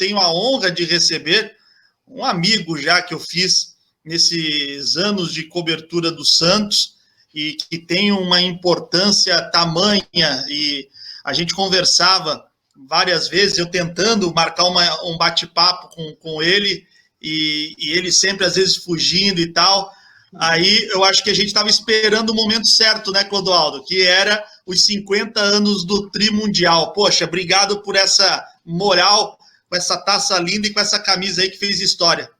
tenho a honra de receber um amigo já que eu fiz nesses anos de cobertura do Santos e que tem uma importância tamanha, e a gente conversava várias vezes, eu tentando marcar um bate-papo com ele, e ele sempre, às vezes, fugindo e tal. Aí eu acho que a gente estava esperando o momento certo, né, Clodoaldo? Que era os 50 anos do Tri Mundial. Poxa, obrigado por essa moral, com essa taça linda e com essa camisa aí que fez história.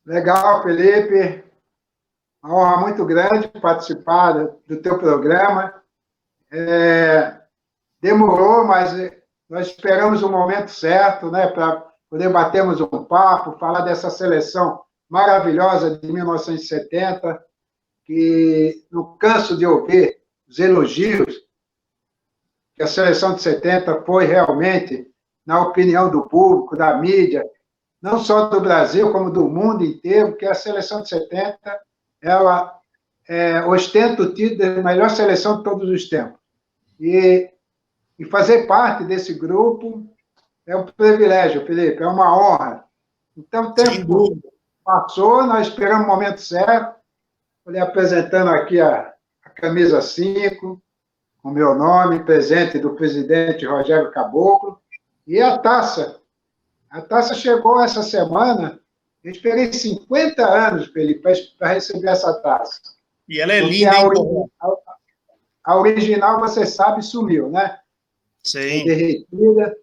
Legal, Felipe. Uma honra muito grande participar do teu programa. Demorou, mas nós esperamos o momento certo, né, para poder batermos um papo, falar dessa seleção maravilhosa de 1970, que não canso de ouvir os elogios que a seleção de 70 foi realmente, na opinião do público, da mídia, não só do Brasil, como do mundo inteiro, que a seleção de 70, ela ostenta o título da melhor seleção de todos os tempos. E fazer parte desse grupo é um privilégio, Felipe, é uma honra. Então, o tempo passou, nós esperamos o momento certo. Estou lhe apresentando aqui a camisa 5, com o meu nome, presente do presidente Rogério Caboclo, e a taça. A taça chegou essa semana, eu esperei 50 anos, Felipe, para receber essa taça. E ela é linda, hein? A original, você sabe, sumiu, né? Sim. Foi derretida,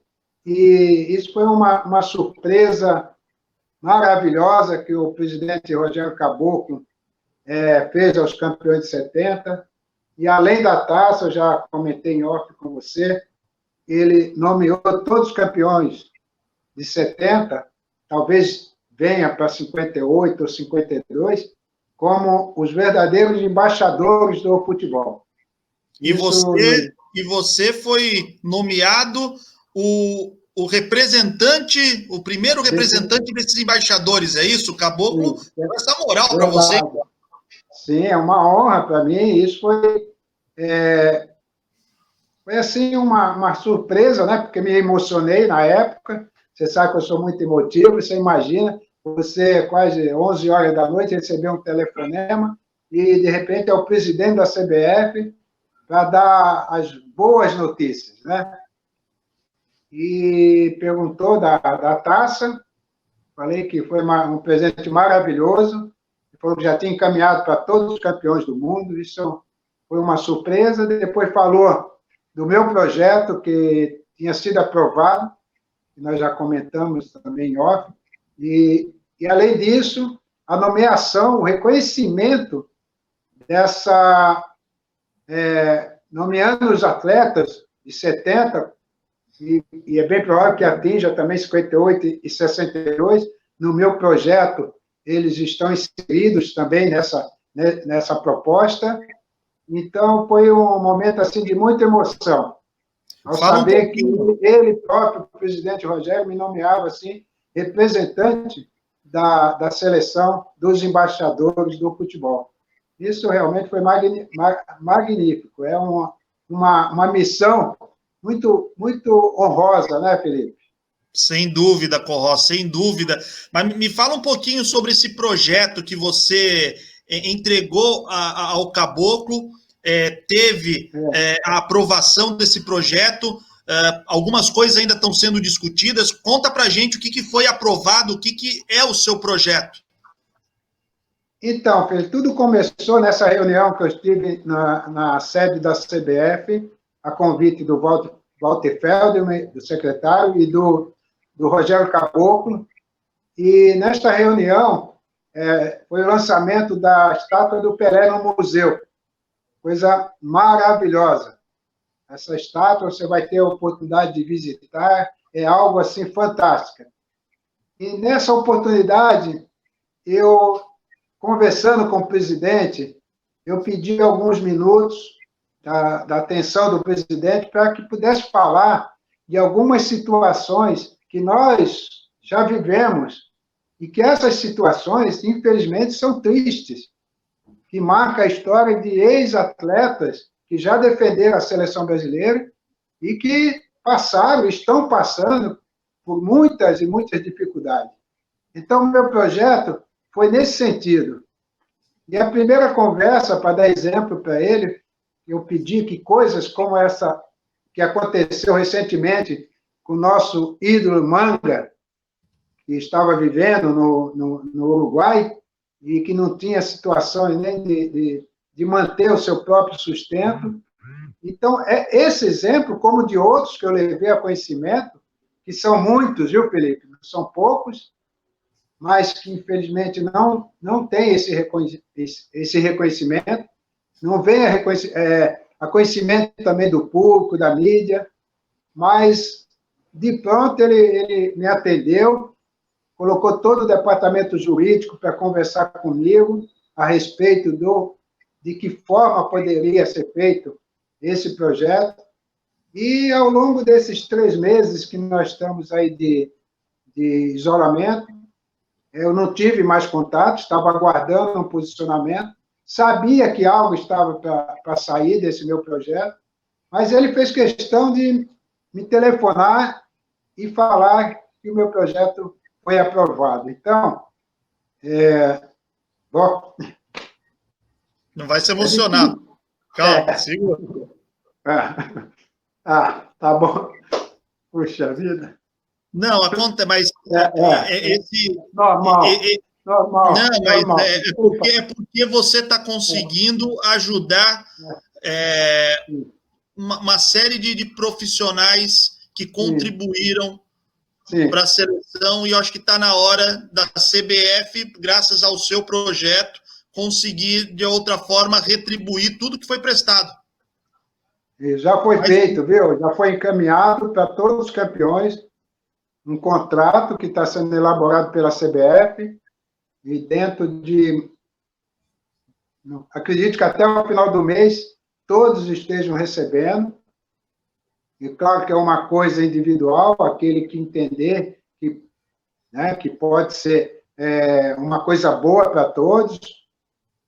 e isso foi uma surpresa maravilhosa que o presidente Rogério Caboclo fez aos campeões de 70, e além da taça, eu já comentei em off com você, ele nomeou todos os campeões de 70, talvez venha para 58 ou 52, como os verdadeiros embaixadores do futebol. E você foi nomeado o representante, o primeiro representante desses embaixadores, é isso? O Caboclo deu essa moral para você. Sim, é uma honra para mim. Isso foi assim uma surpresa, né? Porque me emocionei na época. Você sabe que eu sou muito emotivo, você imagina, você quase 11 horas da noite recebeu um telefonema e, de repente, é o presidente da CBF para dar as boas notícias, né? E perguntou da taça, falei que foi um presente maravilhoso, falou que já tinha encaminhado para todos os campeões do mundo, isso foi uma surpresa. Depois falou do meu projeto, que tinha sido aprovado, que nós já comentamos também em off, e além disso, a nomeação, o reconhecimento dessa... nomeando os atletas de 70, e é bem provável que atinja também 58 e 62, no meu projeto, eles estão inseridos também nessa proposta. Então, foi um momento assim, de muita emoção, ao saber que ele próprio, o presidente Rogério, me nomeava assim, representante da seleção dos embaixadores do futebol. Isso realmente foi magnífico. É uma missão muito, muito honrosa, né, Felipe? Sem dúvida, Corró, sem dúvida. Mas me fala um pouquinho sobre esse projeto que você entregou ao Caboclo, teve a aprovação desse projeto, algumas coisas ainda estão sendo discutidas. Conta pra gente o que foi aprovado, o que é o seu projeto. Então, Felipe, tudo começou nessa reunião que eu estive na sede da CBF, a convite do Walter Feldman, do secretário, e do Rogério Caboclo. E nesta reunião foi o lançamento da estátua do Pelé no museu. Coisa maravilhosa. Essa estátua você vai ter a oportunidade de visitar, é algo assim fantástico. E nessa oportunidade, eu, conversando com o presidente, eu pedi alguns minutos da atenção do presidente para que pudesse falar de algumas situações que nós já vivemos e que essas situações, infelizmente, são tristes, que marcam a história de ex-atletas que já defenderam a seleção brasileira e que passaram, estão passando por muitas e muitas dificuldades. Então, o meu projeto foi nesse sentido. E a primeira conversa, para dar exemplo para ele, eu pedi que coisas como essa que aconteceu recentemente com o nosso ídolo Manga, que estava vivendo no Uruguai e que não tinha situação nem de manter o seu próprio sustento. Então, esse exemplo, como de outros que eu levei a conhecimento, que são muitos, viu, Felipe? Não são poucos, mas que, infelizmente, não tem esse reconhecimento, não vem a conhecimento também do público, da mídia, mas, de pronto, ele me atendeu, colocou todo o departamento jurídico para conversar comigo a respeito de que forma poderia ser feito esse projeto. E, ao longo desses 3 meses que nós estamos aí de isolamento, eu não tive mais contato, estava aguardando um posicionamento, sabia que algo estava para sair desse meu projeto, mas ele fez questão de me telefonar e falar que o meu projeto foi aprovado. Então, bom... Não vai se emocionar. Calma, segura. Tá bom. Puxa vida. Não, acontece, mas esse... Normal. Normal. Não, mas normal. É porque você está conseguindo ajudar uma série de profissionais que contribuíram para a seleção, e eu acho que está na hora da CBF, graças ao seu projeto, conseguir, de outra forma, retribuir tudo que foi prestado. E já foi feito, viu? Já foi encaminhado para todos os campeões um contrato que está sendo elaborado pela CBF, e dentro de... Acredito que até o final do mês todos estejam recebendo. E claro que é uma coisa individual, aquele que entender que pode ser uma coisa boa para todos,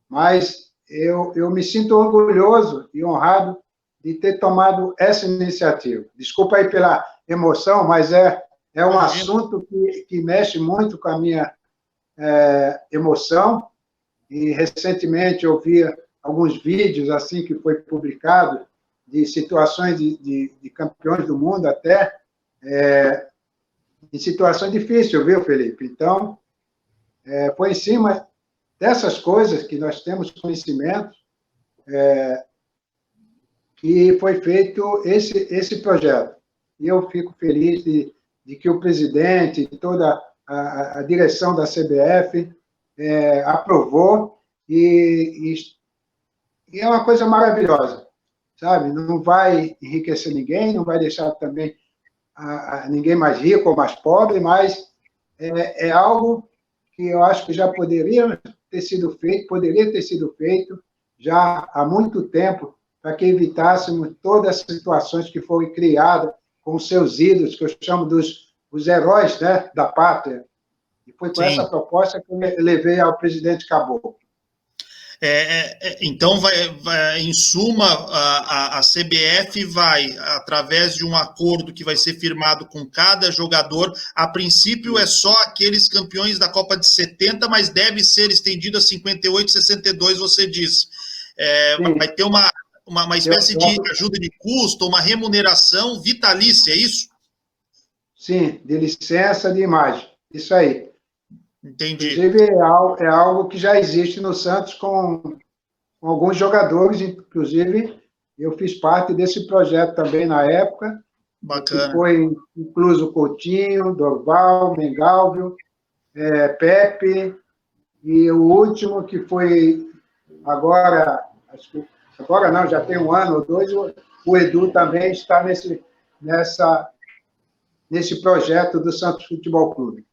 mas eu me sinto orgulhoso e honrado de ter tomado essa iniciativa. Desculpa aí pela emoção, mas é um assunto que mexe muito com a minha emoção, e recentemente eu vi alguns vídeos assim que foi publicado de situações de campeões do mundo até, em situações difíceis, viu, Felipe? Então, foi em cima dessas coisas que nós temos conhecimento, que foi feito esse projeto. E eu fico feliz de que o presidente e toda a direção da CBF aprovou, e é uma coisa maravilhosa, sabe? Não vai enriquecer ninguém, não vai deixar também ninguém mais rico ou mais pobre, mas é algo que eu acho que já poderia ter sido feito já há muito tempo, para que evitássemos todas as situações que foram criadas com os seus ídolos, que eu chamo os heróis, né, da pátria. E foi com essa proposta que eu levei ao presidente Caboclo. Então, em suma, a CBF vai, através de um acordo que vai ser firmado com cada jogador, a princípio é só aqueles campeões da Copa de 70, mas deve ser estendido a 58, 62, você disse. Vai ter uma espécie de ajuda de custo, uma remuneração vitalícia, é isso? Sim, de licença de imagem, isso aí. Entendi. Inclusive, é algo que já existe no Santos com alguns jogadores, inclusive eu fiz parte desse projeto também na época. Bacana. Que foi incluso Coutinho, Dorval, Mengalvio, Pepe, e o último que foi agora não, já tem 1 ano ou 2, o Edu também está nesse projeto do Santos Futebol Clube.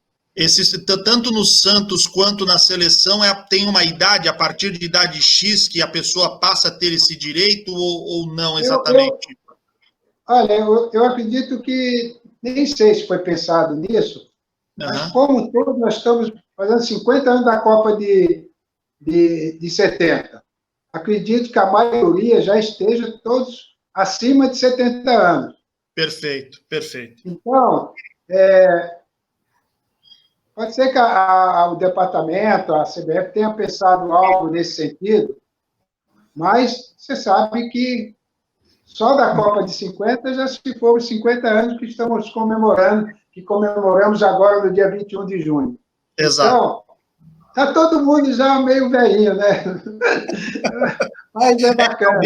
Tanto no Santos quanto na seleção tem uma idade, a partir de idade X, que a pessoa passa a ter esse direito, ou não exatamente? Olha, eu acredito que, nem sei se foi pensado nisso, mas como todos nós estamos fazendo 50 anos da Copa de 70, acredito que a maioria já esteja todos acima de 70 anos. Perfeito, perfeito. Então, pode ser que o departamento, a CBF, tenha pensado algo nesse sentido, mas você sabe que só da Copa de 50 já se foram 50 anos que estamos comemorando, que comemoramos agora no dia 21 de junho. Exato. Então, está todo mundo já meio velhinho, né? Mas é bacana.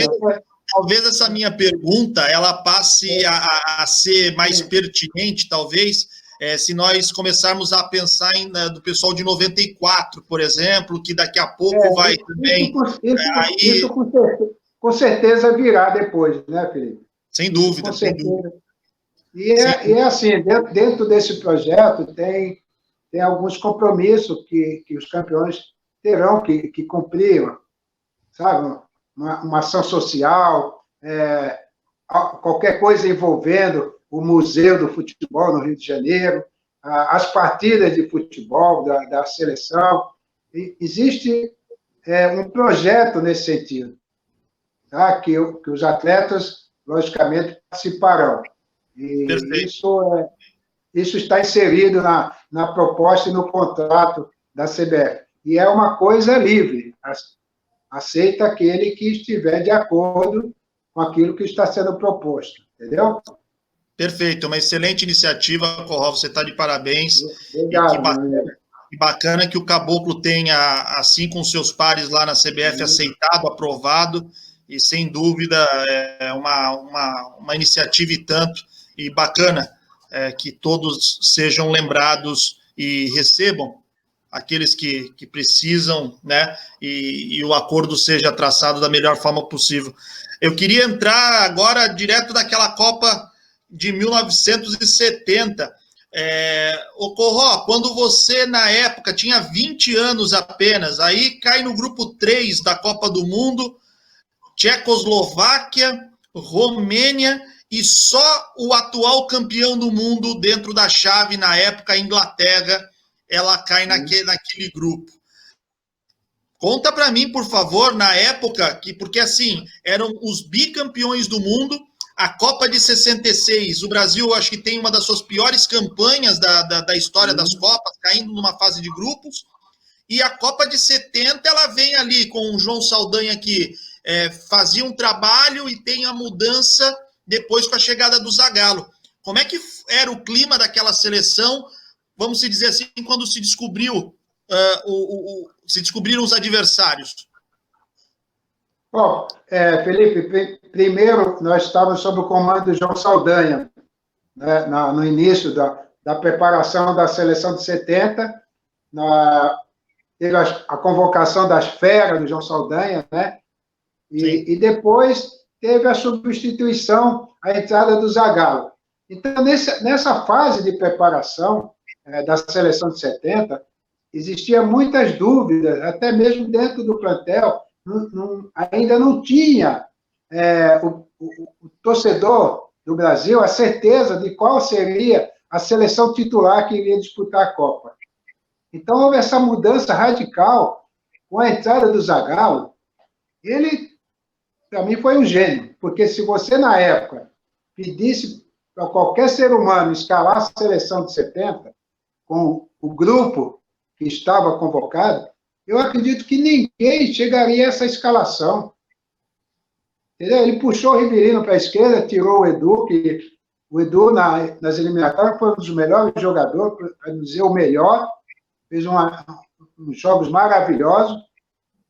Talvez essa minha pergunta ela passe a ser mais pertinente, talvez, se nós começarmos a pensar do pessoal de 94, por exemplo, que daqui a pouco vai também... Isso com certeza virá depois, né, Felipe? Sem dúvida, com certeza. Sem dúvida. E é assim, dentro desse projeto tem alguns compromissos que os campeões terão que cumprir, sabe? Uma ação social, qualquer coisa envolvendo o Museu do Futebol no Rio de Janeiro, as partidas de futebol da seleção. Existe um projeto nesse sentido, tá? que os atletas, logicamente, participarão. E isso está inserido na proposta e no contrato da CBF. E é uma coisa livre. Aceita aquele que estiver de acordo com aquilo que está sendo proposto, entendeu? Perfeito, uma excelente iniciativa, Corró, você está de parabéns. Obrigado, que bacana que o Caboclo tenha, assim com seus pares lá na CBF, aceitado, aprovado, e sem dúvida é uma iniciativa e tanto, e bacana que todos sejam lembrados e recebam aqueles que precisam, né, e o acordo seja traçado da melhor forma possível. Eu queria entrar agora direto daquela Copa de 1970. Corró, quando você, na época, tinha 20 anos apenas, aí cai no grupo 3 da Copa do Mundo, Tchecoslováquia, Romênia, e só o atual campeão do mundo dentro da chave, na época, a Inglaterra, ela cai naquele grupo. Conta para mim, por favor, na época, porque assim, eram os bicampeões do mundo, a Copa de 66, o Brasil acho que tem uma das suas piores campanhas da história das Copas, caindo numa fase de grupos, e a Copa de 70, ela vem ali com o João Saldanha que fazia um trabalho e tem a mudança depois com a chegada do Zagallo. Como é que era o clima daquela seleção, vamos dizer assim, quando se descobriu se descobriram os adversários? Bom, Felipe, primeiro nós estávamos sob o comando do João Saldanha, né, no início da preparação da seleção de 70, teve a convocação das feras do João Saldanha, né, e depois teve a substituição, a entrada do Zagallo. Então, nessa fase de preparação da seleção de 70, existiam muitas dúvidas, até mesmo dentro do plantel, ainda não tinha o torcedor do Brasil a certeza de qual seria a seleção titular que iria disputar a Copa. Então, houve essa mudança radical com a entrada do Zagallo. Ele, para mim, foi um gênio, porque se você, na época, pedisse para qualquer ser humano escalar a seleção de 70, com o grupo que estava convocado, eu acredito que ninguém chegaria a essa escalação. Entendeu? Ele puxou o Riverino para a esquerda, tirou o Edu, que o Edu, nas eliminatórias, foi um dos melhores jogadores, para dizer o melhor, fez uns jogos maravilhosos,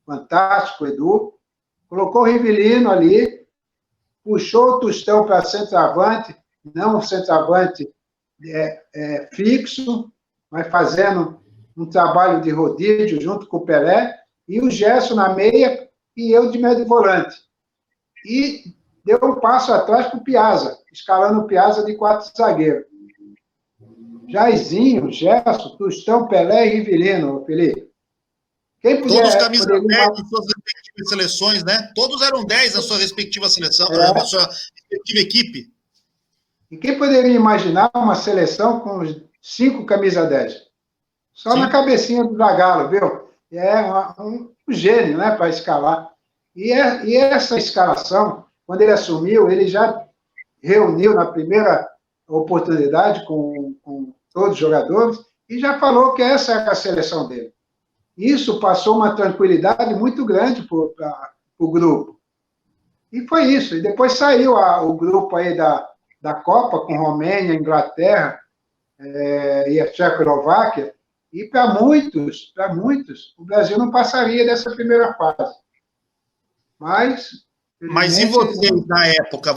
fantástico, o Edu. Colocou o Riverino ali, puxou o Tostão para centroavante, não um centroavante fixo, mas fazendo um trabalho de rodízio junto com o Pelé, e o Gerson na meia e eu de médio volante. E deu um passo atrás para o Piazza, escalando o Piazza de 4 zagueiros. Jairzinho, Gerson, Tostão, Pelé e Rivelino, Felipe. Todos camisa 10 nas suas respectivas seleções, né? Todos eram 10 na sua respectiva seleção, na sua respectiva equipe. E quem poderia imaginar uma seleção com 5 camisa 10? Só Sim. Na cabecinha do Zagallo, viu? É um gênio, né, para escalar. E essa escalação, quando ele assumiu, ele já reuniu na primeira oportunidade com todos os jogadores e já falou que essa era a seleção dele. Isso passou uma tranquilidade muito grande para o grupo. E foi isso. E depois saiu o grupo aí da Copa, com Romênia, Inglaterra e a Tchecoslováquia, e para muitos, o Brasil não passaria dessa primeira fase. Mas e vocês, na época?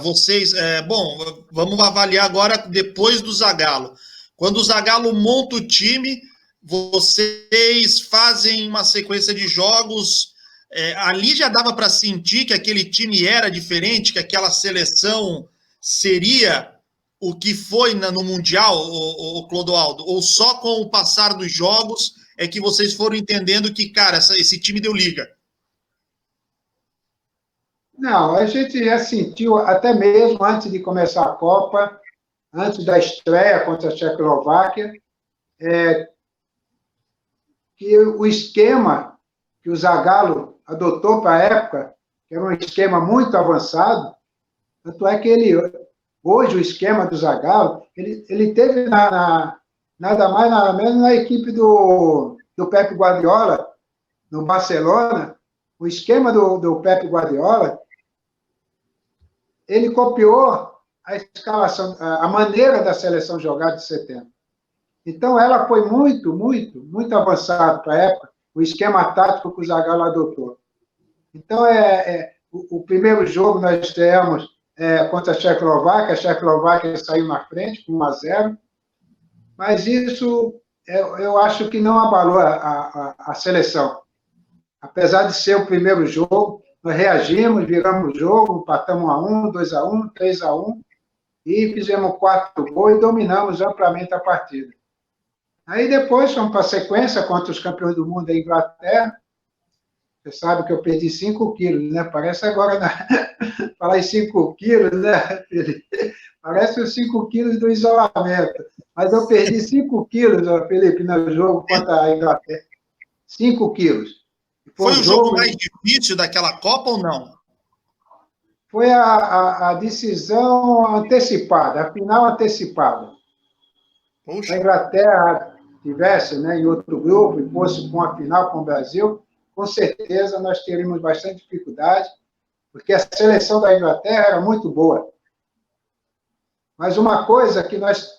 Bom, vamos avaliar agora depois do Zagallo. Quando o Zagallo monta o time, vocês fazem uma sequência de jogos. Ali já dava para sentir que aquele time era diferente, que aquela seleção seria o que foi no Mundial, o Clodoaldo? Ou só com o passar dos jogos é que vocês foram entendendo que, cara, esse time deu liga? Não, a gente já sentiu, até mesmo antes de começar a Copa, antes da estreia contra a Tchecoslováquia, que o esquema que o Zagallo adotou para a época, que era um esquema muito avançado, tanto é que hoje o esquema do Zagallo, ele teve nada mais, nada menos na equipe do Pep Guardiola, no Barcelona. O esquema do Pep Guardiola, ele copiou a escalação, a maneira da seleção jogar de 70. Então, ela foi muito, muito, muito avançada para a época, o esquema tático que o Zagallo adotou. Então, o primeiro jogo nós estreamos contra a Tchecoslováquia saiu na frente, com 1-0, mas isso eu acho que não abalou a seleção. Apesar de ser o primeiro jogo, nós reagimos, viramos o jogo, empatamos 1-1, 2-1, 3-1, e fizemos 4 gols e dominamos amplamente a partida. Aí depois fomos para a sequência contra os campeões do mundo da Inglaterra. Você sabe que eu perdi 5 quilos, né? Parece agora, falar em 5 quilos, né, Felipe? Parece os 5 quilos do isolamento. Mas eu perdi 5 quilos, Felipe, no jogo contra a Inglaterra. 5 quilos. Foi o jogo mais difícil daquela Copa ou não? Foi a decisão antecipada, a final antecipada. Poxa. Se a Inglaterra tivesse, né, em outro grupo e fosse com a final com o Brasil, com certeza nós teríamos bastante dificuldade, porque a seleção da Inglaterra era muito boa. Mas uma coisa que nós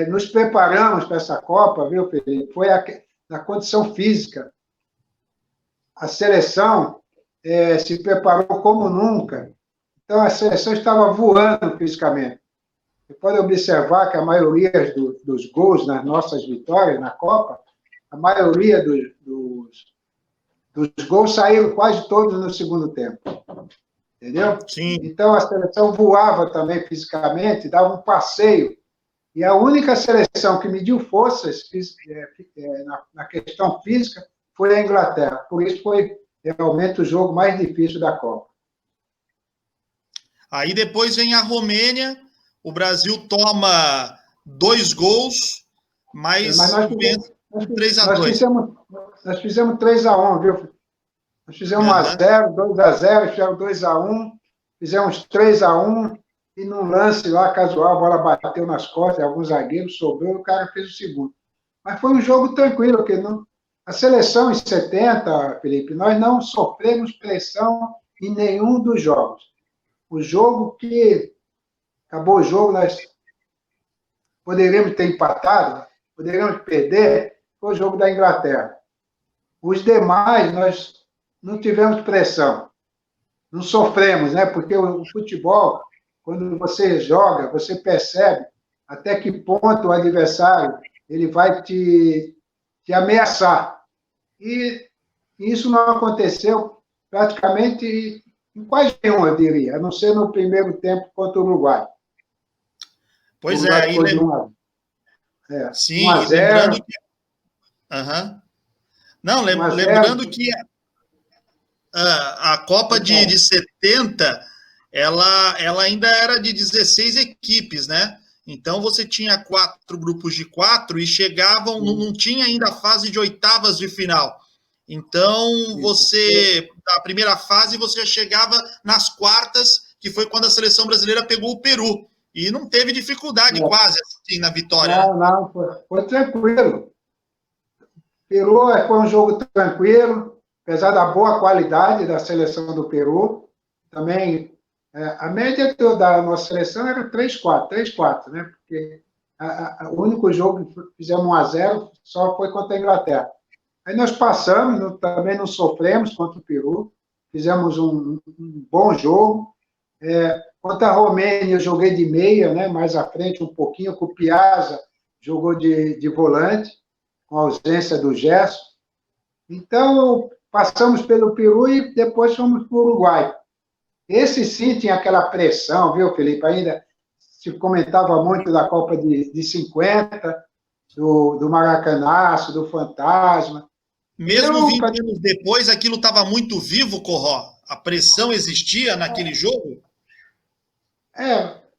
nos preparamos para essa Copa, viu, Felipe, foi na condição física. A seleção se preparou como nunca. Então, a seleção estava voando fisicamente. Você pode observar que a maioria dos gols nas nossas vitórias na Copa, a maioria dos gols saíram quase todos no segundo tempo. Entendeu? Sim. Então, a seleção voava também fisicamente, dava um passeio. E a única seleção que mediu forças na questão física foi a Inglaterra. Por isso foi realmente o jogo mais difícil da Copa. Aí depois vem a Romênia, o Brasil toma 2 gols, mas vence 3-2. Nós fizemos 3-1, viu? Nós fizemos 1-0, 2-0, fizemos 2-1, fizemos 3-1, e num lance lá casual, a bola bateu nas costas, alguns zagueiros sobrou, e o cara fez o segundo. Mas foi um jogo tranquilo, porque a seleção em 70, Felipe, nós não sofremos pressão em nenhum dos jogos. O jogo que acabou o jogo, nós poderíamos ter empatado, poderíamos perder, foi o jogo da Inglaterra. Os demais, nós não tivemos pressão, não sofremos, né? Porque o futebol, quando você joga, você percebe até que ponto o adversário ele vai te ameaçar. E isso não aconteceu praticamente em quase nenhum, eu diria, a não ser no primeiro tempo contra o Uruguai. Pois é, aí sim, lembrando que... Não, lembrando que a Copa de 70, ela ainda era de 16 equipes, né? Então você tinha 4 grupos de 4 e chegavam, não tinha ainda a fase de oitavas de final. Então, a primeira fase, você já chegava nas quartas, que foi quando a seleção brasileira pegou o Peru. E não teve dificuldade quase assim na vitória. Não, né? não, foi tranquilo. Peru foi um jogo tranquilo, apesar da boa qualidade da seleção do Peru. Também, a média da nossa seleção era 3-4, né? Porque o único jogo que fizemos 1-0 só foi contra a Inglaterra. Aí nós passamos, também não sofremos contra o Peru, fizemos um bom jogo. Contra a Romênia, eu joguei de meia, né? Mais à frente um pouquinho, com o Piazza, jogou de volante, com a ausência do Gerson. Então, passamos pelo Peru e depois fomos para o Uruguai. Esse sim tinha aquela pressão, viu, Felipe? Ainda se comentava muito da Copa de 50, do Maracanaço, do Fantasma. Mesmo 20 anos depois, aquilo estava muito vivo, Corró? A pressão existia naquele jogo?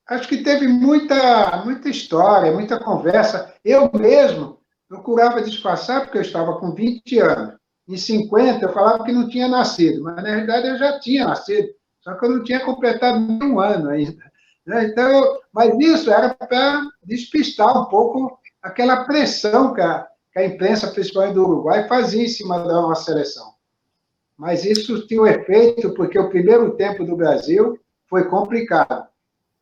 Acho que teve muita história, muita conversa. Eu mesmo procurava disfarçar, porque eu estava com 20 anos. Em 50, eu falava que não tinha nascido, mas na realidade eu já tinha nascido, só que eu não tinha completado nenhum ano ainda. Então, mas isso era para despistar um pouco aquela pressão que a imprensa, principalmente do Uruguai, fazia em cima da nossa seleção. Mas isso tinha um efeito, porque o primeiro tempo do Brasil foi complicado.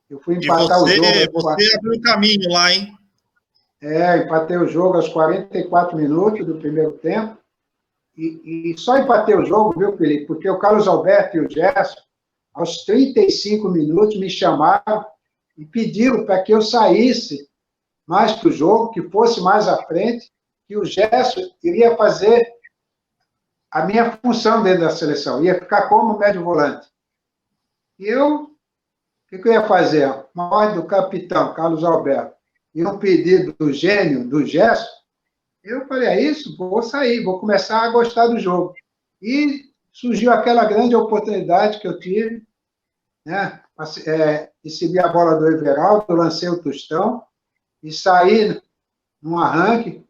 Eu fui empatar o jogo. Você abriu o caminho lá, hein? Empatei o jogo aos 44 minutos do primeiro tempo. E só empatei o jogo, viu, Felipe? Porque o Carlos Alberto e o Gerson, aos 35 minutos, me chamaram e pediram para que eu saísse mais para o jogo, que fosse mais à frente, que o Gerson iria fazer a minha função dentro da seleção, ia ficar como médio volante. E eu, o que eu ia fazer? Uma ordem do capitão, Carlos Alberto, e um pedido do gênio, do Gerson, eu falei, é isso? Vou sair, vou começar a gostar do jogo. E surgiu aquela grande oportunidade que eu tive, né? Recebi a bola do Everaldo, lancei o tostão e saí num arranque,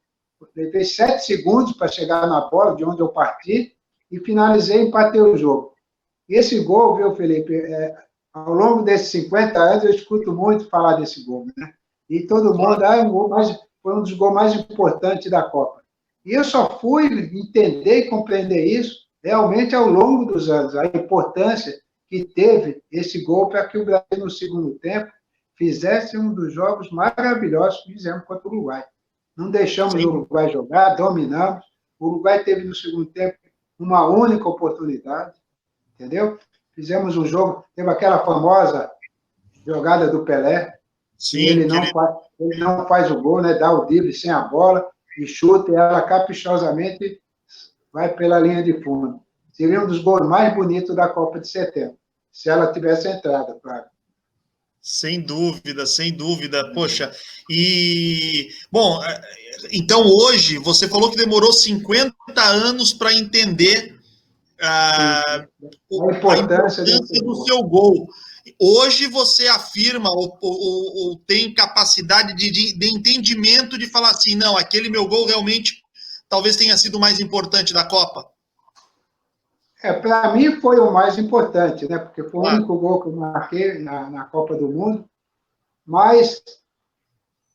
levei 7 segundos para chegar na bola, de onde eu parti, e finalizei e empatei o jogo. E esse gol, viu, Felipe, ao longo desses 50 anos, eu escuto muito falar desse gol, né? E todo mundo, foi um dos gols mais importantes da Copa. E eu só fui entender e compreender isso realmente ao longo dos anos, a importância que teve esse gol para que o Brasil, no segundo tempo, fizesse um dos jogos maravilhosos que fizemos contra o Uruguai. Não deixamos o Uruguai jogar, dominamos. O Uruguai teve, no segundo tempo, uma única oportunidade, entendeu? Fizemos um jogo, teve aquela famosa jogada do Pelé, sim, ele não faz o gol, né? Dá o drible sem a bola e chuta, e ela caprichosamente vai pela linha de fundo. Seria um dos gols mais bonitos da Copa de 70, se ela tivesse entrado, claro. Sem dúvida, sem dúvida. Poxa, bom, então hoje você falou que demorou 50 anos para entender a importância do seu gol. Hoje você afirma ou tem capacidade de entendimento de falar assim, não, aquele meu gol realmente talvez tenha sido o mais importante da Copa? Para mim foi o mais importante, né? Porque foi o único gol que eu marquei na Copa do Mundo. Mas,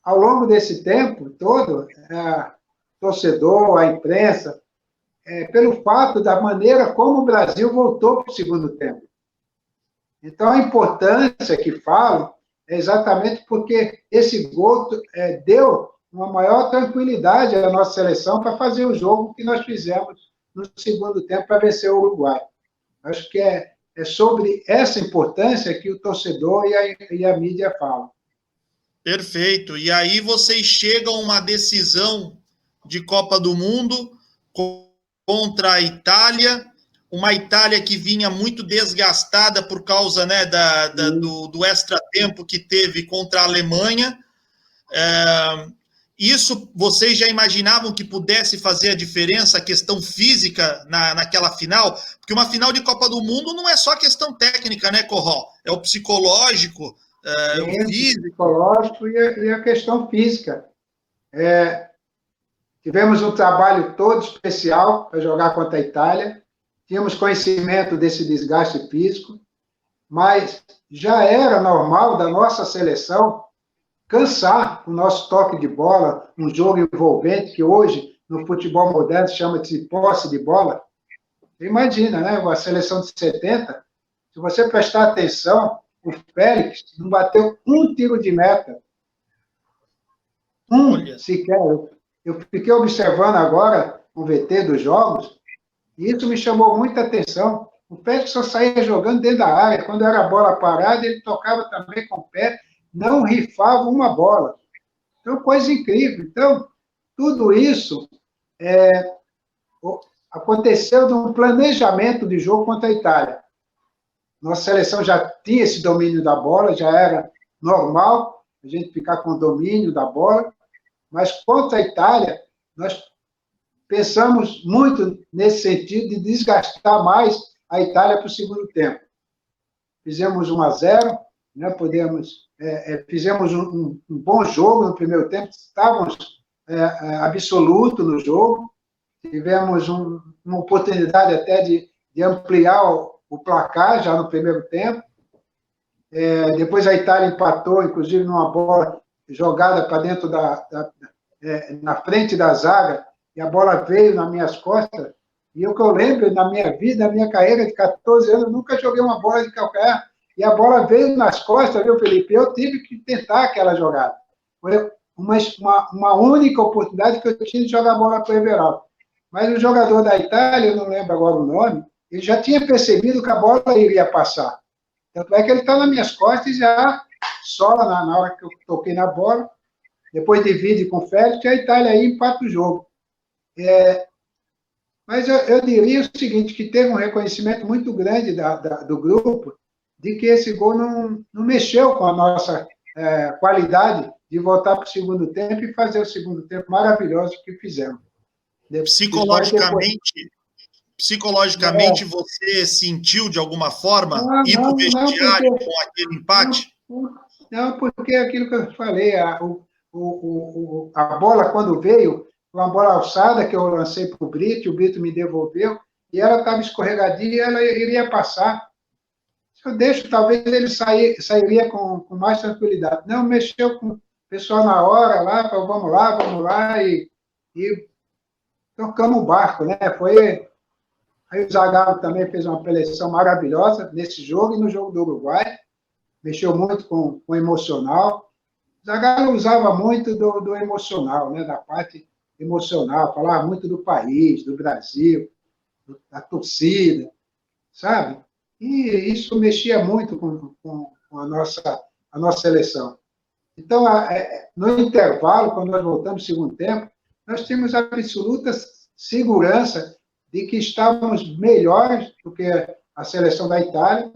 ao longo desse tempo todo, o torcedor, a imprensa, pelo fato da maneira como o Brasil voltou para o segundo tempo. Então, a importância que falo é exatamente porque esse gol deu uma maior tranquilidade à nossa seleção para fazer o jogo que nós fizemos no segundo tempo para vencer o Uruguai. Acho que é sobre essa importância que o torcedor e a mídia falam. Perfeito. E aí vocês chegam a uma decisão de Copa do Mundo contra a Itália, uma Itália que vinha muito desgastada por causa, né, do extra-tempo que teve contra a Alemanha. Isso vocês já imaginavam que pudesse fazer a diferença, a questão física naquela final? Porque uma final de Copa do Mundo não é só questão técnica, né, Corró? É o psicológico, o físico. O psicológico e a questão física. Tivemos um trabalho todo especial para jogar contra a Itália, tínhamos conhecimento desse desgaste físico, mas já era normal da nossa seleção cansar o nosso toque de bola, um jogo envolvente, que hoje, no futebol moderno, chama-se posse de bola. Imagina, né? A seleção de 70, se você prestar atenção, o Félix não bateu um tiro de meta. Sequer. Eu fiquei observando agora um VT dos jogos, e isso me chamou muita atenção. O Félix só saía jogando dentro da área. Quando era bola parada, ele tocava também com o pé, não rifava uma bola. Então, coisa incrível. Então, tudo isso aconteceu de um planejamento de jogo contra a Itália. Nossa seleção já tinha esse domínio da bola, já era normal a gente ficar com o domínio da bola, mas contra a Itália, nós pensamos muito nesse sentido de desgastar mais a Itália para o segundo tempo. Fizemos 1-0, né, fizemos um bom jogo no primeiro tempo, estávamos absoluto no jogo, tivemos uma oportunidade até de ampliar o placar já no primeiro tempo. Depois a Itália empatou, inclusive numa bola jogada para dentro na frente da zaga, e a bola veio nas minhas costas. E o que eu lembro, na minha vida, na minha carreira de 14 anos, eu nunca joguei uma bola de calcanhar, e a bola veio nas costas, viu, Felipe? Eu tive que tentar aquela jogada. Foi uma única oportunidade que eu tinha de jogar a bola para o Everaldo. Mas o jogador da Itália, eu não lembro agora o nome, ele já tinha percebido que a bola iria passar. Tanto é que ele está nas minhas costas e já sola na hora que eu toquei na bola, depois divide com o Félix, e a Itália aí empata o jogo. Mas eu diria o seguinte, que teve um reconhecimento muito grande do grupo de que esse gol não mexeu com a nossa qualidade de voltar para o segundo tempo e fazer o segundo tempo maravilhoso que fizemos. Psicologicamente, você sentiu, de alguma forma, ir para o vestiário com aquele empate? Não, porque aquilo que eu falei, a bola, quando veio, uma bola alçada que eu lancei para o Brito me devolveu, e ela estava escorregadia e ela iria passar. Se eu deixo, talvez ele sairia com mais tranquilidade. Não, mexeu com o pessoal na hora, lá, falou, vamos lá, e tocamos o barco, né? Aí o Zagallo também fez uma preleção maravilhosa nesse jogo e no jogo do Uruguai, mexeu muito com o emocional. O Zagallo usava muito do emocional, né? Da parte emocional, falava muito do país, do Brasil, da torcida, sabe? E isso mexia muito com a nossa seleção. Então, no intervalo, quando nós voltamos no segundo tempo, nós tínhamos absoluta segurança de que estávamos melhores do que a seleção da Itália.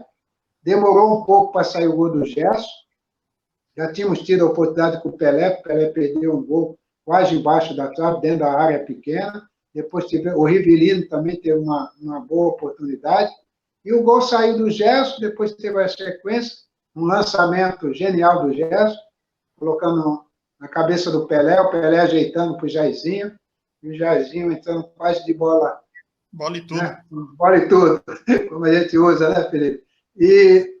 Demorou um pouco para sair o gol do Gerson. Já tínhamos tido a oportunidade com o Pelé perdeu um gol quase embaixo da trave, dentro da área pequena. Depois o Rivellino também teve uma boa oportunidade. E o gol saiu do Gerson, depois teve a sequência, um lançamento genial do Gerson, colocando na cabeça do Pelé, o Pelé ajeitando para o Jairzinho, e o Jairzinho entrando quase de bola. Bola e tudo. Né? Bola e tudo, como a gente usa, né, Felipe? E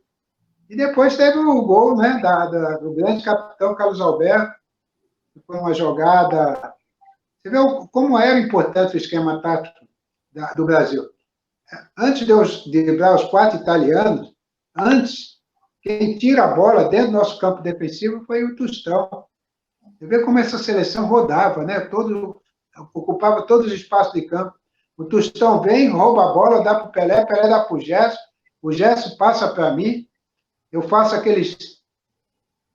depois teve o gol, né, do grande capitão Carlos Alberto, que foi uma jogada. Você vê como era importante o esquema tático do Brasil. Antes de eu driblar os 4 italianos, quem tira a bola dentro do nosso campo defensivo foi o Tostão. Você vê como essa seleção rodava, né? Ocupava todos os espaços de campo. O Tostão vem, rouba a bola, dá para o Pelé dá para o Gerson passa para mim, eu faço aqueles,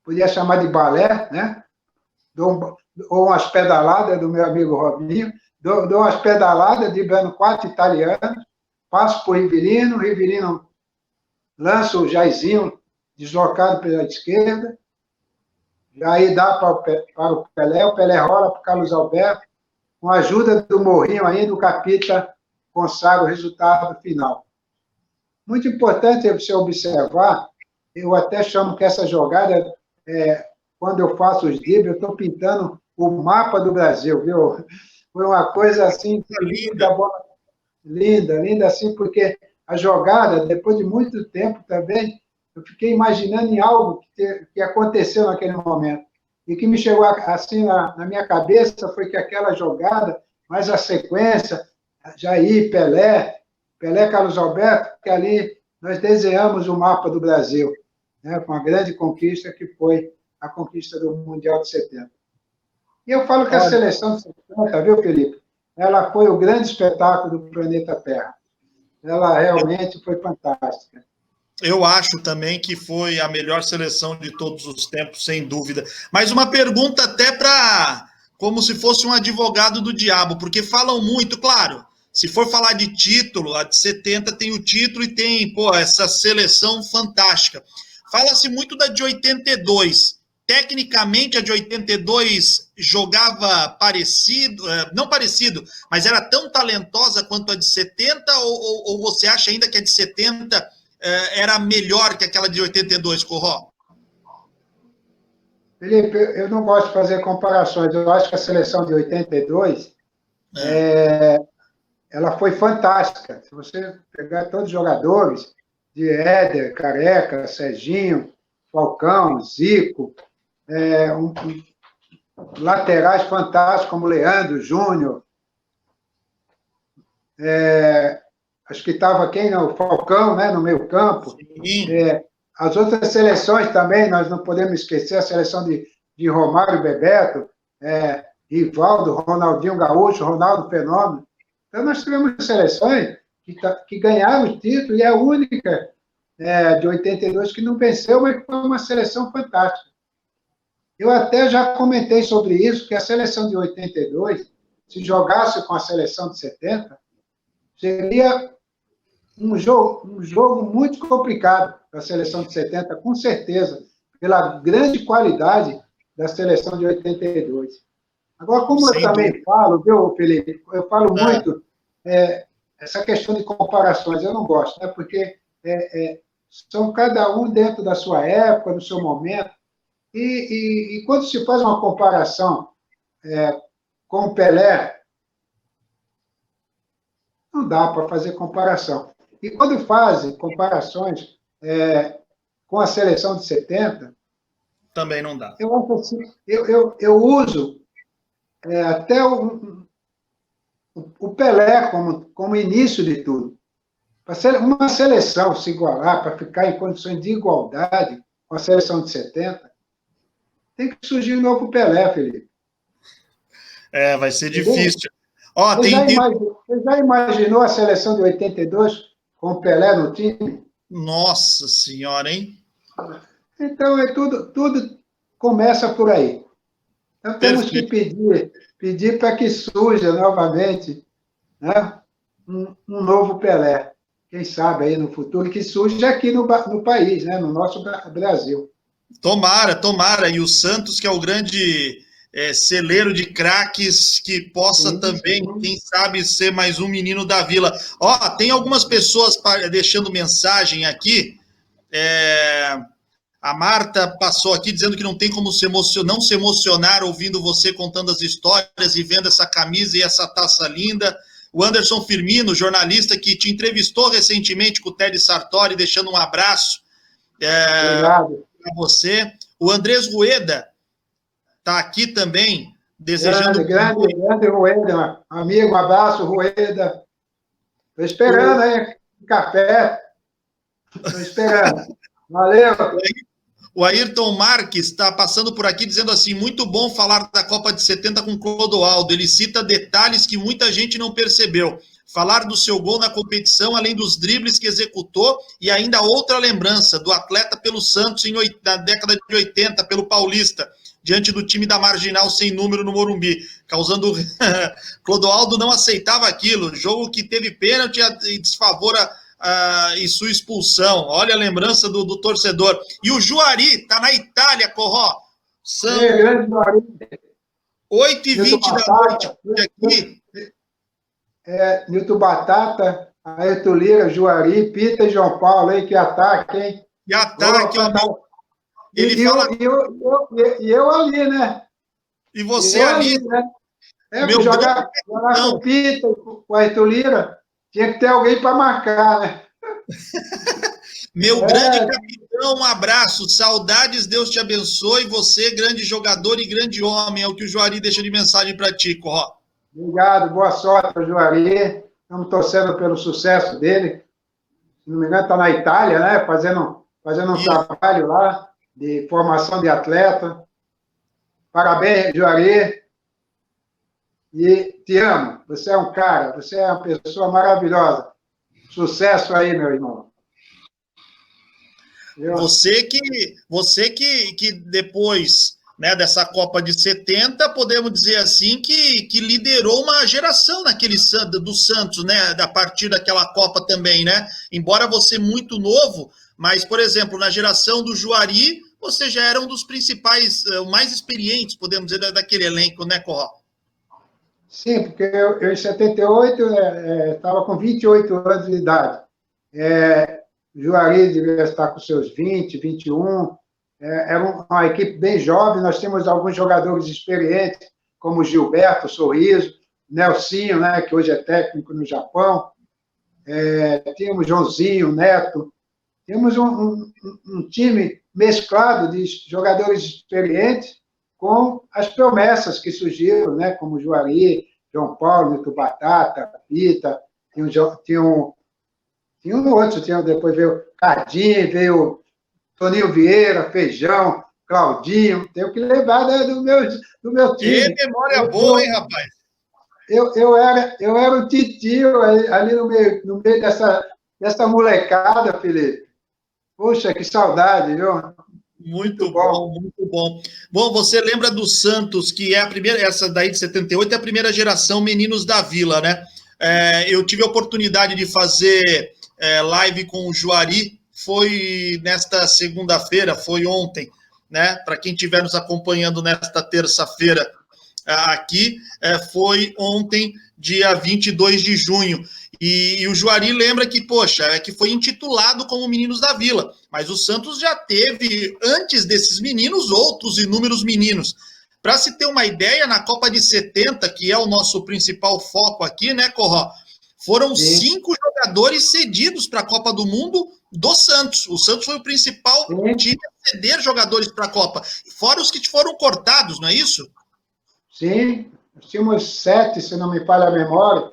podia chamar de balé, né? Ou umas pedaladas do meu amigo Robinho, dou umas pedaladas, driblando 4 italianos, passo para o Rivellino lança o Jairzinho deslocado pela esquerda, aí dá para o Pelé rola para o Carlos Alberto, com a ajuda do Morrinho ainda, o Capita consagra o resultado final. Muito importante você observar, eu até chamo que essa jogada, quando eu faço os dribles, eu estou pintando o mapa do Brasil, viu? Foi uma coisa assim, linda, assim, porque a jogada, depois de muito tempo também, eu fiquei imaginando em algo que aconteceu naquele momento. E o que me chegou assim na minha cabeça foi que aquela jogada, mais a sequência, Jair, Pelé, Carlos Alberto, que ali nós desenhamos o mapa do Brasil, né, com a grande conquista que foi a conquista do Mundial de 70. E eu falo que a seleção de 70, viu, Felipe? Ela foi o grande espetáculo do planeta Terra. Ela realmente foi fantástica. Eu acho também que foi a melhor seleção de todos os tempos, sem dúvida. Mas uma pergunta até para... como se fosse um advogado do diabo, porque falam muito, claro, se for falar de título, a de 70 tem o título e tem, essa seleção fantástica. Fala-se muito da de 82. Tecnicamente, a de 82 jogava parecido, não parecido, mas era tão talentosa quanto a de 70, ou você acha ainda que a de 70 era melhor que aquela de 82, Corró? Felipe, eu não gosto de fazer comparações. Eu acho que a seleção de 82 ela foi fantástica. Se você pegar todos os jogadores, de Éder, Careca, Serginho, Falcão, Zico, laterais fantásticos como Leandro, Júnior, acho que estava quem? O Falcão, né, no meio campo. As outras seleções também, nós não podemos esquecer a seleção de Romário e Bebeto, Rivaldo, Ronaldinho Gaúcho, Ronaldo Fenômeno. Então, nós tivemos seleções que ganharam o título, e a única de 82 que não venceu, mas que foi uma seleção fantástica. Eu até já comentei sobre isso, que a seleção de 82, se jogasse com a seleção de 70, seria um jogo muito complicado para a seleção de 70, com certeza, pela grande qualidade da seleção de 82. Agora, como eu também falo, viu, Felipe? Eu falo muito essa questão de comparações, eu não gosto, né? Porque são cada um dentro da sua época, do seu momento, e quando se faz uma comparação com o Pelé, não dá para fazer comparação. E quando fazem comparações com a seleção de 70... também não dá. Eu acho assim, eu uso até o Pelé como início de tudo. Para uma seleção se igualar, para ficar em condições de igualdade com a seleção de 70, tem que surgir um novo Pelé, Felipe. Vai ser difícil. Você já imaginou a seleção de 82 com o Pelé no time? Nossa Senhora, hein? Então, tudo começa por aí. Então, temos que pedir para que surja novamente, né, um novo Pelé. Quem sabe aí no futuro, que surja aqui no país, né, no nosso Brasil. Tomara. E o Santos, que é o grande celeiro de craques, que possa também, quem sabe, ser mais um menino da Vila. Tem algumas pessoas deixando mensagem aqui. A Marta passou aqui dizendo que não tem como não se emocionar ouvindo você contando as histórias e vendo essa camisa e essa taça linda. O Anderson Firmino, jornalista que te entrevistou recentemente com o Ted Sartori, deixando um abraço para você. O Andrés Rueda está aqui também, desejando... Grande Rueda, amigo, um abraço, Rueda. Estou esperando aí, café. Estou esperando. Valeu. O Ayrton Marques está passando por aqui dizendo assim, muito bom falar da Copa de 70 com Clodoaldo, ele cita detalhes que muita gente não percebeu. Falar do seu gol na competição, além dos dribles que executou, e ainda outra lembrança do atleta pelo Santos na década de 80, pelo Paulista, diante do time da Marginal sem número no Morumbi, causando... Clodoaldo não aceitava aquilo, jogo que teve pênalti e desfavor e sua expulsão. Olha a lembrança do torcedor. E o Juari está na Itália, Corró. São 8h20 da noite aqui. Nilton Batata, Ayrton Lira, Juari, Pita e João Paulo, aí, que ataque, hein? Que ataque, ele fala... eu ali, né? E você ali, né? Jogar com o Pita, com o Ayrton Lira, tinha que ter alguém para marcar, né? Meu grande capitão Então, um abraço, saudades, Deus te abençoe, você, grande jogador e grande homem, é o que o Juari deixa de mensagem para ti, Corró. Obrigado, boa sorte para o Juari. Estamos torcendo pelo sucesso dele. Se não me engano, está na Itália, né? Fazendo um trabalho lá de formação de atleta. Parabéns, Juari. E te amo. Você é um cara, você é uma pessoa maravilhosa. Sucesso aí, meu irmão. Você que depois, né, dessa Copa de 70, podemos dizer assim, que liderou uma geração do Santos, né, a partir daquela Copa também, né? Embora você muito novo, mas, por exemplo, na geração do Juari, você já era um dos principais, mais experientes, podemos dizer, daquele elenco, né, Corró? Sim, porque eu em 78 estava com 28 anos de idade. Juari devia estar com seus 20, 21. Era uma equipe bem jovem. Nós temos alguns jogadores experientes, como Gilberto Sorriso, Nelsinho, né, que hoje é técnico no Japão. Tínhamos Joãozinho, Neto. Temos um time mesclado de jogadores experientes com as promessas que surgiram, né, como Juari, João Paulo, Nito Batata, Pita, tinha um outro, depois veio Cardim, veio Toninho Vieira, Feijão, Claudinho, tenho que lembrar do meu time. Que memória boa, hein, rapaz? Eu era o titio ali no meio dessa molecada, Felipe. Puxa, que saudade, viu? Muito bom, muito bom. Bom, você lembra do Santos, que é a primeira, essa daí de 78 é a primeira geração Meninos da Vila, né? Eu tive a oportunidade de fazer live com o Juari, foi nesta segunda-feira, foi ontem, né? Para quem estiver nos acompanhando nesta terça-feira aqui, foi ontem, dia 22 de junho. E o Juari lembra que, poxa, que foi intitulado como Meninos da Vila, mas o Santos já teve, antes desses meninos, outros inúmeros meninos. Para se ter uma ideia, na Copa de 70, que é o nosso principal foco aqui, né, Corró? Foram 5 jogadores cedidos para a Copa do Mundo do Santos. O Santos foi o principal time a ceder jogadores para a Copa, fora os que foram cortados, não é isso? Sim, tínhamos 7, se não me falha a memória,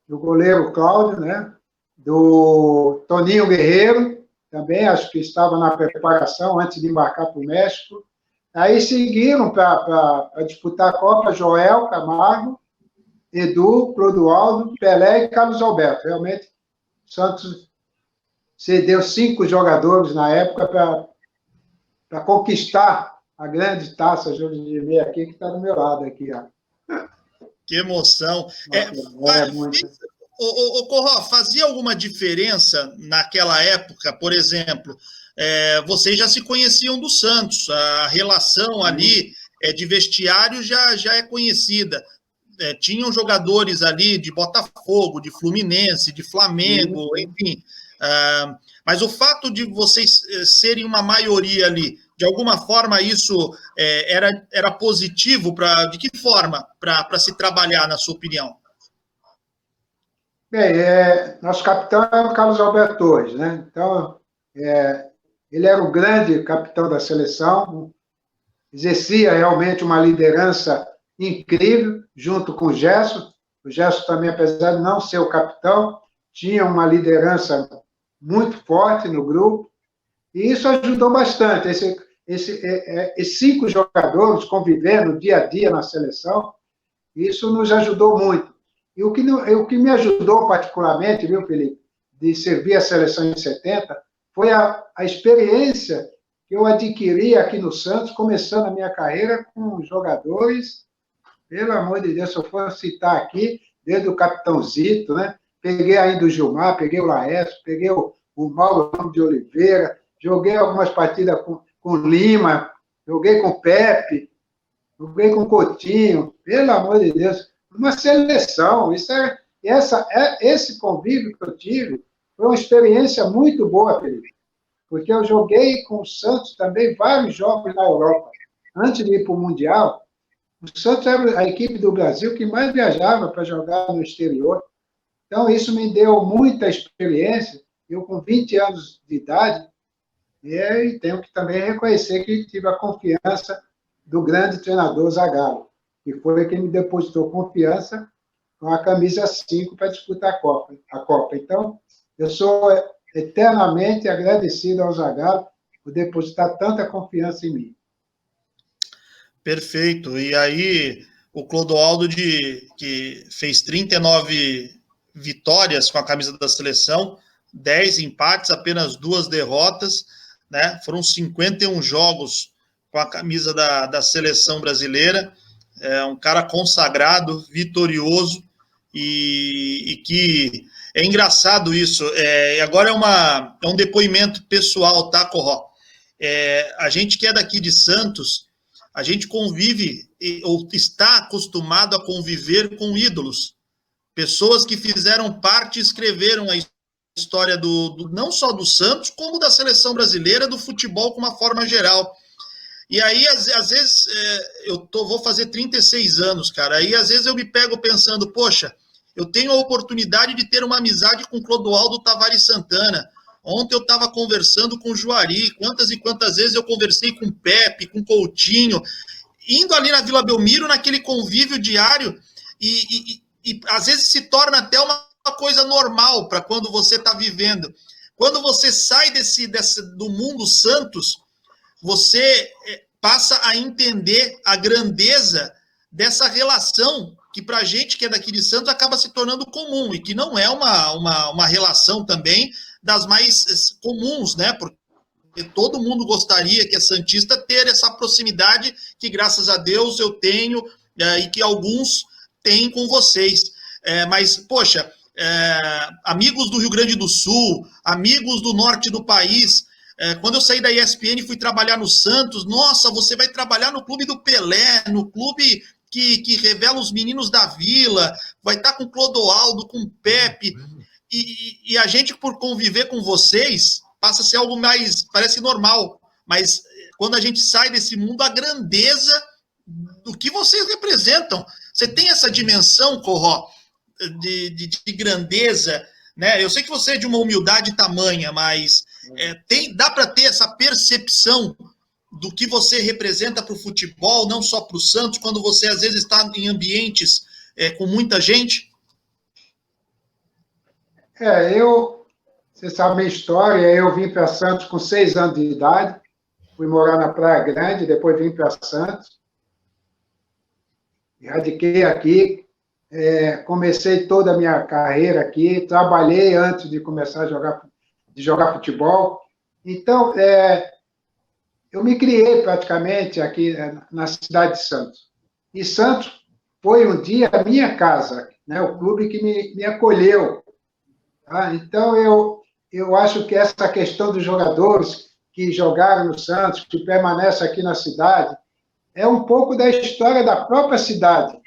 do goleiro Cláudio, né? Do Toninho Guerreiro, também acho que estava na preparação antes de embarcar para o México. Aí seguiram para disputar a Copa Joel Camargo, Edu, Clodoaldo, Pelé e Carlos Alberto. Realmente, o Santos cedeu 5 jogadores na época para conquistar a grande taça Júlio de Meia aqui, que está do meu lado aqui, ó. Que emoção. O Corró, fazia alguma diferença naquela época, por exemplo, vocês já se conheciam do Santos, a relação ali de vestiário já é conhecida. Tinham jogadores ali de Botafogo, de Fluminense, de Flamengo, enfim. Mas o fato de vocês serem uma maioria ali, de alguma forma isso era positivo? De que forma para se trabalhar, na sua opinião? Bem, nosso capitão é o Carlos Alberto Torres, né? Então, ele era o grande capitão da seleção, exercia realmente uma liderança incrível, junto com o Gerson. O Gerson também, apesar de não ser o capitão, tinha uma liderança muito forte no grupo, e isso ajudou bastante. Esses 5 jogadores convivendo dia a dia na seleção, isso nos ajudou muito. E o que me ajudou particularmente, viu, Felipe, de servir a seleção em 70, foi a experiência que eu adquiri aqui no Santos, começando a minha carreira com jogadores, pelo amor de Deus, se eu for citar aqui, desde o Capitão Zito, né? Peguei ainda o Gilmar, peguei o Laércio, peguei o Mauro Ramos de Oliveira, joguei algumas partidas com Lima, joguei com o Pepe, joguei com o Coutinho, pelo amor de Deus, uma seleção. Esse convívio que eu tive foi uma experiência muito boa, Felipe, porque eu joguei com o Santos também vários jogos na Europa. Antes de ir para o Mundial, o Santos era a equipe do Brasil que mais viajava para jogar no exterior. Então, isso me deu muita experiência. Eu, com 20 anos de idade, E tenho que também reconhecer que tive a confiança do grande treinador Zagallo, que foi quem me depositou confiança com a camisa 5 para disputar a Copa. Então, eu sou eternamente agradecido ao Zagallo por depositar tanta confiança em mim. Perfeito. E aí, o Clodoaldo, que fez 39 vitórias com a camisa da seleção, 10 empates, apenas 2 derrotas, né? Foram 51 jogos com a camisa da seleção brasileira. É um cara consagrado, vitorioso, e que é engraçado isso. Agora é um depoimento pessoal, tá, Corró? A gente que é daqui de Santos, a gente convive ou está acostumado a conviver com ídolos, pessoas que fizeram parte e escreveram a história não só do Santos, como da seleção brasileira, do futebol com uma forma geral. E aí, às vezes, vou fazer 36 anos, cara, aí às vezes eu me pego pensando, poxa, eu tenho a oportunidade de ter uma amizade com Clodoaldo Tavares Santana. Ontem eu estava conversando com o Juari, quantas e quantas vezes eu conversei com o Pepe, com o Coutinho, indo ali na Vila Belmiro, naquele convívio diário, e às vezes se torna até uma coisa normal para quando você está vivendo. Quando você sai do mundo Santos, você passa a entender a grandeza dessa relação que para a gente que é daqui de Santos acaba se tornando comum, e que não é uma relação também das mais comuns, né? Porque todo mundo gostaria que a Santista ter essa proximidade que, graças a Deus, eu tenho e que alguns têm com vocês. Mas, poxa, amigos do Rio Grande do Sul, amigos do norte do país, quando eu saí da ESPN e fui trabalhar no Santos, nossa, você vai trabalhar no clube do Pelé, no clube que revela os meninos da Vila, vai estar com Clodoaldo, com Pepe, e a gente, por conviver com vocês, passa a ser algo mais, parece normal, mas quando a gente sai desse mundo, a grandeza do que vocês representam. Você tem essa dimensão, Corró, de grandeza, né? Eu sei que você é de uma humildade tamanha, mas dá para ter essa percepção do que você representa para o futebol, não só para o Santos, quando você às vezes está em ambientes com muita gente? Você sabe a minha história, eu vim para Santos com 6 anos de idade, fui morar na Praia Grande, depois vim para Santos, radiquei aqui, comecei toda a minha carreira aqui, trabalhei antes de começar a jogar futebol, então eu me criei praticamente aqui na cidade de Santos, e Santos foi um dia a minha casa, né, o clube que me acolheu. Então, eu acho que essa questão dos jogadores que jogaram no Santos, que permanecem aqui na cidade, é um pouco da história da própria cidade,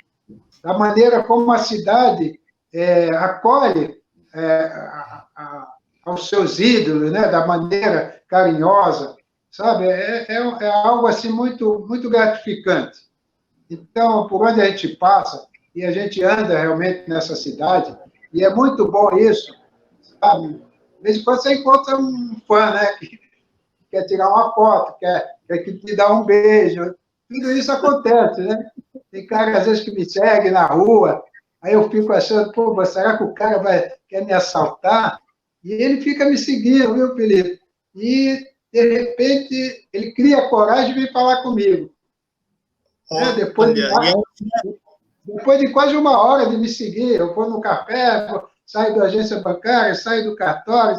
da maneira como a cidade acolhe aos seus ídolos, né, da maneira carinhosa, sabe? É algo assim muito, muito gratificante. Então, por onde a gente passa, e a gente anda realmente nessa cidade, e é muito bom isso, sabe? De vez em quando você encontra um fã, né, que quer tirar uma foto, quer que te dá um beijo. Tudo isso acontece, né? Tem cara, às vezes, que me segue na rua, aí eu fico achando, pô, será que o cara quer me assaltar? E ele fica me seguindo, viu, Felipe? E, de repente, ele cria coragem de vir falar comigo. Depois de quase uma hora de me seguir, eu vou no café, saio da agência bancária, saio do cartório,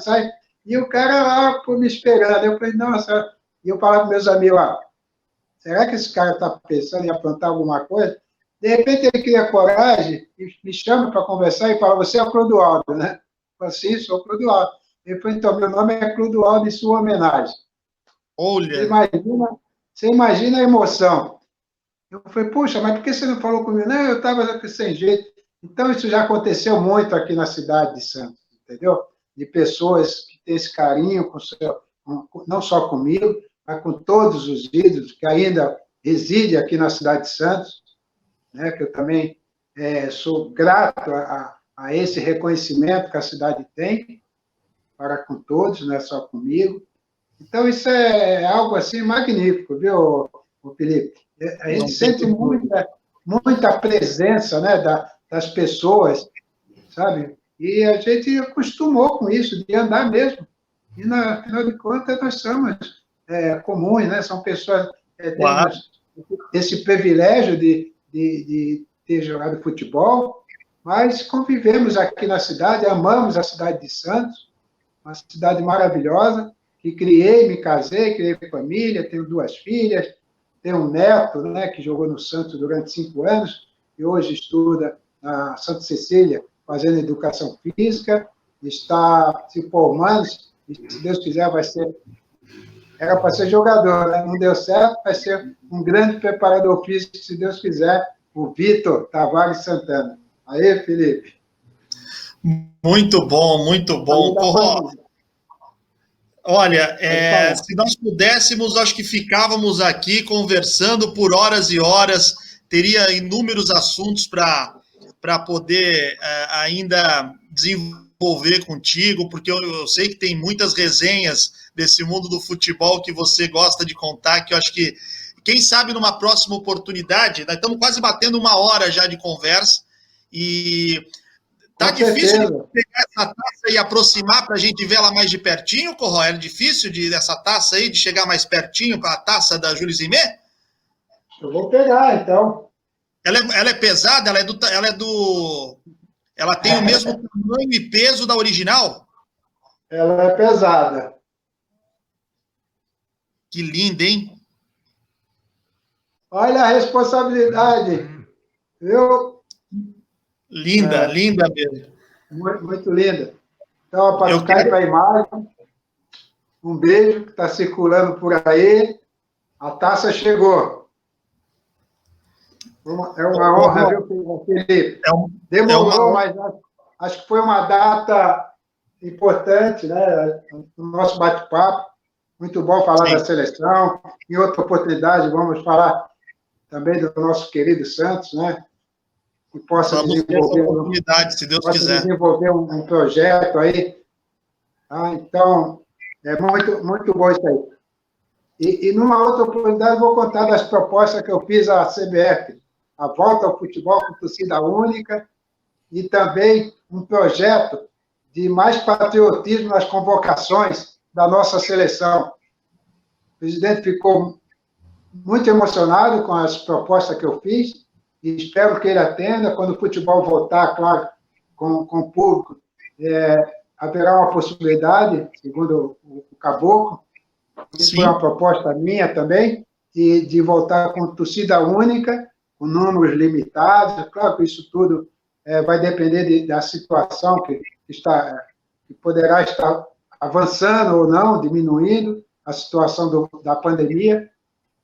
e o cara lá me esperando. Eu falei, nossa, e eu falava com meus amigos, será que esse cara está pensando em aprontar alguma coisa? De repente ele cria coragem e me chama para conversar e fala, você é o Clodoaldo, né? Eu falei, sim, sou o Clodoaldo. Ele falou, então, meu nome é Clodoaldo em sua homenagem. Olha! Você imagina a emoção. Eu falei, puxa, mas por que você não falou comigo? Não, eu estava sem jeito. Então, isso já aconteceu muito aqui na cidade de Santos, entendeu? De pessoas que têm esse carinho, não só comigo, mas com todos os ídolos que ainda residem aqui na cidade de Santos, né, que eu também sou grato a esse reconhecimento que a cidade tem, para com todos, não é só comigo. Então, isso é algo assim magnífico, viu, Felipe? A gente sente muita presença, né, das pessoas, sabe? E a gente acostumou com isso, de andar mesmo. E, afinal de contas, nós somos comuns, né? São pessoas que Claro. temos esse privilégio de ter jogado futebol, mas convivemos aqui na cidade, amamos a cidade de Santos, uma cidade maravilhosa, que criei, me casei, criei família, tenho 2 filhas, tenho um neto, né, que jogou no Santos durante 5 anos, e hoje estuda na Santa Cecília, fazendo educação física, está se formando, e se Deus quiser vai ser, era para ser jogador, né? Não deu certo, vai ser um grande preparador físico, se Deus quiser, o Vitor Tavares Santana. Aí, Felipe. Muito bom, muito bom. Olha, se nós pudéssemos, acho que ficávamos aqui conversando por horas e horas, teria inúmeros assuntos para poder ainda desenvolver contigo, porque eu sei que tem muitas resenhas desse mundo do futebol que você gosta de contar, que eu acho que, quem sabe numa próxima oportunidade, nós estamos quase batendo 1 hora já de conversa, e tá difícil de pegar essa taça e aproximar para a gente ver ela mais de pertinho, Corró? É difícil dessa taça aí, de chegar mais pertinho para a taça da Jules Rimet? Eu vou pegar, então. Ela é pesada? Ela tem o mesmo tamanho e peso da original? Ela é pesada. Que linda, hein? Olha a responsabilidade, viu? Linda, linda mesmo. Muito, muito linda. Então, para ficar para a imagem, um beijo que está circulando por aí. A taça chegou. É uma honra, viu, Felipe? Demorou, mas acho que foi uma data importante, né? No nosso bate-papo. Muito bom falar da seleção. Em outra oportunidade, vamos falar também do nosso querido Santos, né? Que possa desenvolver um projeto aí. Então, é muito, muito bom isso aí. E numa outra oportunidade, vou contar das propostas que eu fiz à CBF, a volta ao futebol com torcida única, e também um projeto de mais patriotismo nas convocações da nossa seleção. O presidente ficou muito emocionado com as propostas que eu fiz, e espero que ele atenda. Quando o futebol voltar, claro, com o público, haverá uma possibilidade, segundo o Caboclo. Isso foi uma proposta minha também, de voltar com torcida única, com números limitados. Claro que isso tudo vai depender da situação que poderá estar avançando ou não, diminuindo a situação da pandemia.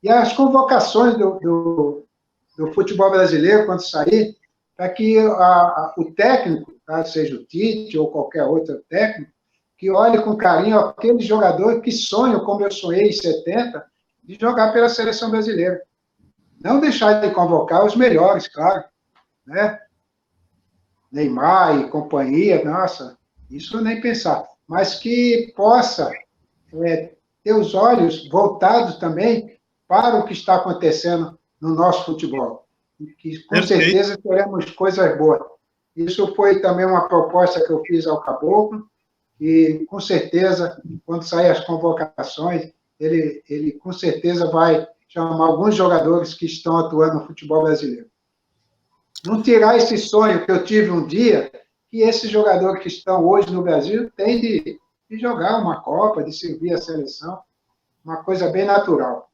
E as convocações do futebol brasileiro, quando sair, para que o técnico, tá, seja o Tite ou qualquer outro técnico, que olhe com carinho aquele jogador que sonha, como eu sonhei em 70, de jogar pela seleção brasileira. Não deixar de convocar os melhores, claro, né? Neymar e companhia, nossa, isso nem pensar. Mas que possa ter os olhos voltados também para o que está acontecendo no nosso futebol. E que, com certeza, teremos coisas boas. Isso foi também uma proposta que eu fiz ao Caboclo, e, com certeza, quando sair as convocações, ele com certeza vai chamar alguns jogadores que estão atuando no futebol brasileiro. Não tirar esse sonho que eu tive um dia, que esses jogadores que estão hoje no Brasil têm de jogar uma Copa, de servir a seleção, uma coisa bem natural.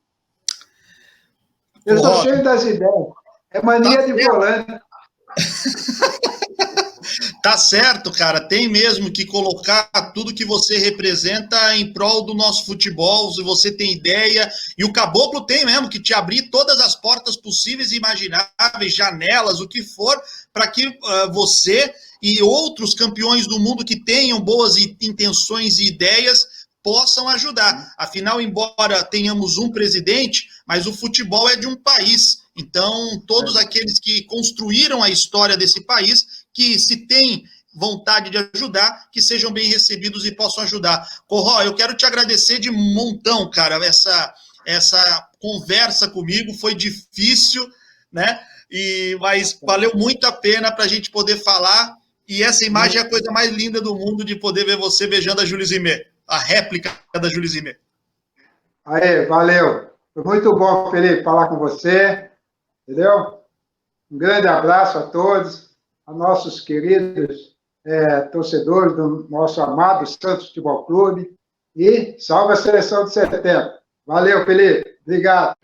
Eu estou cheio das ideias. É mania de volante. Tá certo, cara. Tem mesmo que colocar tudo que você representa em prol do nosso futebol, se você tem ideia. E o Caboclo tem mesmo que te abrir todas as portas possíveis e imagináveis, janelas, o que for, para que você e outros campeões do mundo que tenham boas intenções e ideias possam ajudar. Afinal, embora tenhamos um presidente, mas o futebol é de um país. Então, todos aqueles que construíram a história desse país, que se tem vontade de ajudar, que sejam bem recebidos e possam ajudar. Corró, eu quero te agradecer de montão, cara, essa conversa comigo, foi difícil, né? Mas valeu muito a pena para a gente poder falar, e essa imagem é a coisa mais linda do mundo, de poder ver você beijando a Julie Zimmer, a réplica da Julie Zimmer. Aí, valeu. Foi muito bom, Felipe, falar com você, entendeu? Um grande abraço a todos, a nossos queridos torcedores do nosso amado Santos Futebol Clube, e salve a seleção de 70. Valeu, Felipe. Obrigado.